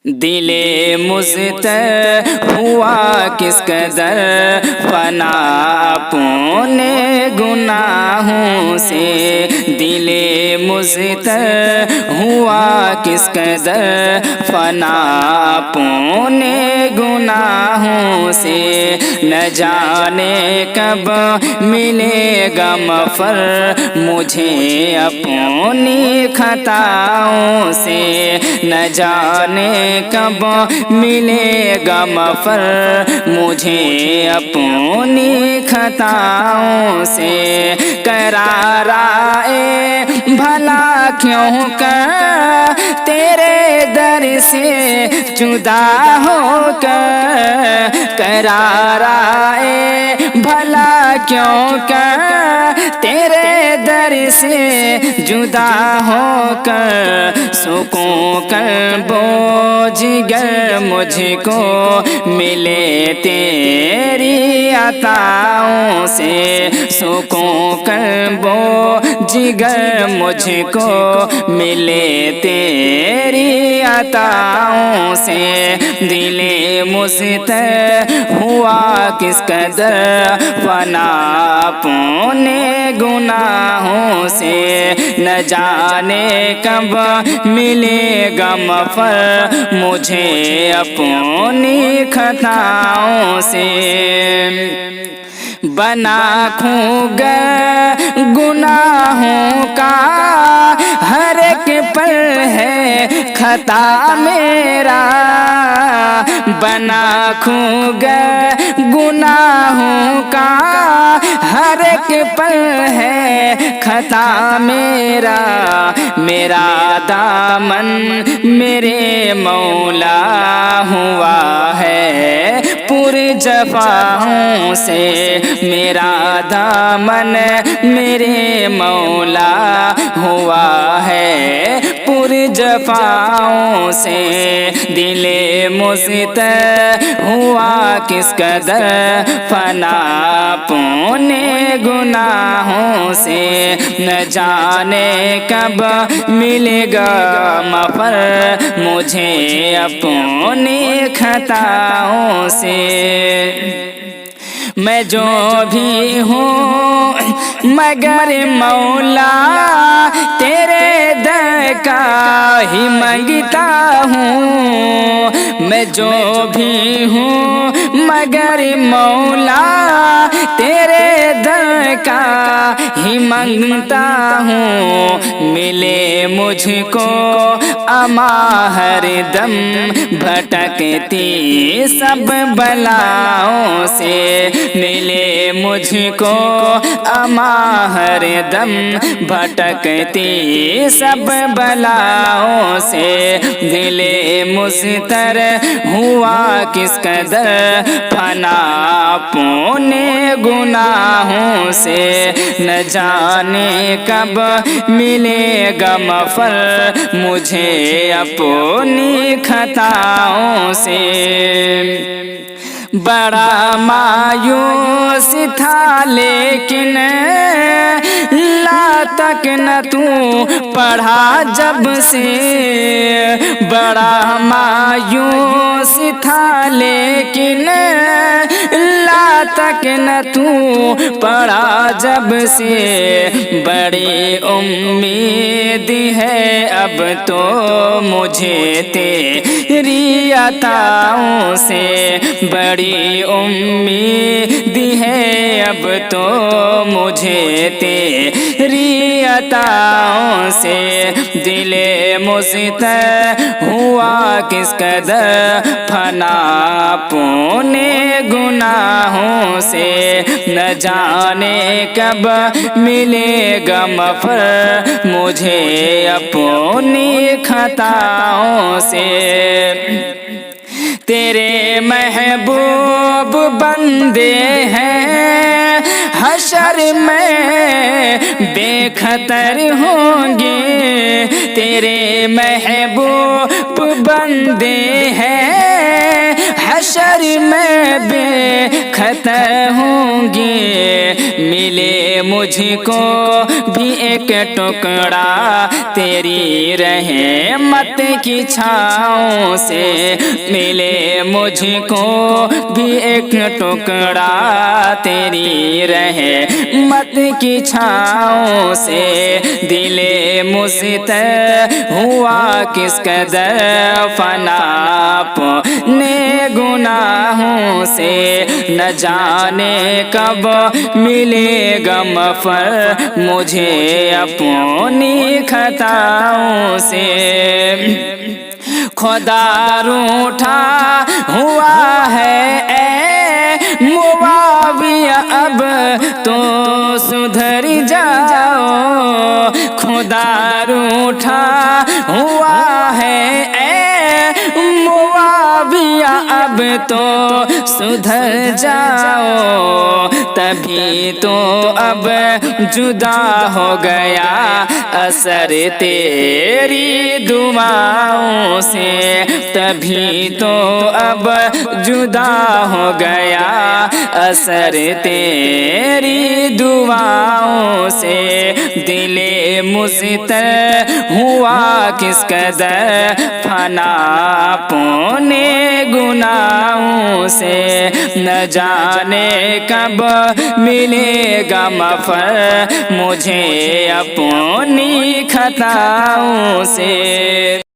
دل مضطر ہوا کس قدر فنا اپنے گناہوں سے، دل مضطر ہوا کس قدر فنا اپنے گناہوں سے، نہ جانے کب ملے گا مغفر مجھے اپنی خطاؤں سے، نہ جانے کب ملے گا مغفر مجھے اپنی خطاؤں سے، قرارائے بھلا کیوں کر تیرے در سے جدا ہو کر، قرارائے بھلا کیوں کر تیرے در سے جدا ہو کر، سکون قلب و جگر مجھ کو ملے تیری عطاؤں سے، سکون قلب و جگر مجھ کو ملے تیری عطاؤں سے، دل مضطر ہوا کس قدر فنا اپنے گناہوں سے، نہ جانے کب ملے گا مغفر مجھے اپنی خطاؤں سے، بنا کھوگر گناہوں کا ہر ایک پل ہے خطا میرا، بنا کھوگر گناہوں کا ہر ایک پل ہے خطا میرا، میرا دامن میرے مولا ہوا ہے پر جفاؤں سے، میرا دامن میرے مولا ہوا ہے پر جفاؤں سے، دل مضطر ہوا کس قدر فنا اپنے گناہوں سے، نہ جانے کب ملے گا مغفر مجھے اپنی خطاؤں سے، میں جو بھی ہوں مگر مولا تیرے در کا ہی مانگتا ہوں، میں جو بھی ہوں مگر مولا تیرے در کا ہی مانگتا ہوں، ملے مجھ کو اما ہر دم بھٹکتی سب بلاؤں سے، ملے مجھ کو اما ہر دم بھٹکتی سب بلاؤں سے، دل مضطر ہوا کس قدر فنا اپنے گناہوں سے، نہ جانے کب ملے گا مغفر مجھے اپنی خطاؤں سے، بڑا مایوس تھا لیکن لا تک نہ تو پڑھا جب سے، بڑا مایوس تھا لیکن لا تک نہ تو پڑھا جب سے، بڑی امید ہے اب تو مجھے تیری عطاؤں سے، بڑی امید ہے اب تو مجھے تیری عطاؤں سے، دل مضطر ہوا کس قدر فنا اپنے گناہوں سے، نہ جانے کب ملے گا مغفر مجھے اپنی خطاؤں سے، تیرے محبوب بندے ہیں حشر میں بے خطر ہوں گے، تیرے محبوب بندے ہیں حشر میں بے خطر ہوں گے، ملے مجھ کو بھی ایک ٹکڑا تیری رحمت کی چھاؤں سے، ملے مجھ کو بھی ایک ٹکڑا تیری رحمت کی چھاؤں سے، دل مستر ہوا کس قدر فنا اپنے گناہوں سے، نہ جانے کب ملے گا مغفر مجھے اپنی خطاؤں سے، خدا روٹھا ہوا ہے اے معاویہ اب تو سدھر جاؤ، خدا روٹھا ہوا ہے اے معاویہ اب تو سدھر جاؤ، تبھی تو اب جدا ہو گیا اثر تیری دعاؤں سے، تبھی تو اب جدا ہو گیا اثر تیری دعاؤں سے، دل مستر ہوا کس قدر فنا اپنے گناہوں سے، نہ جانے کب ملے گا مغفر مجھے اپنی خطاؤں سے۔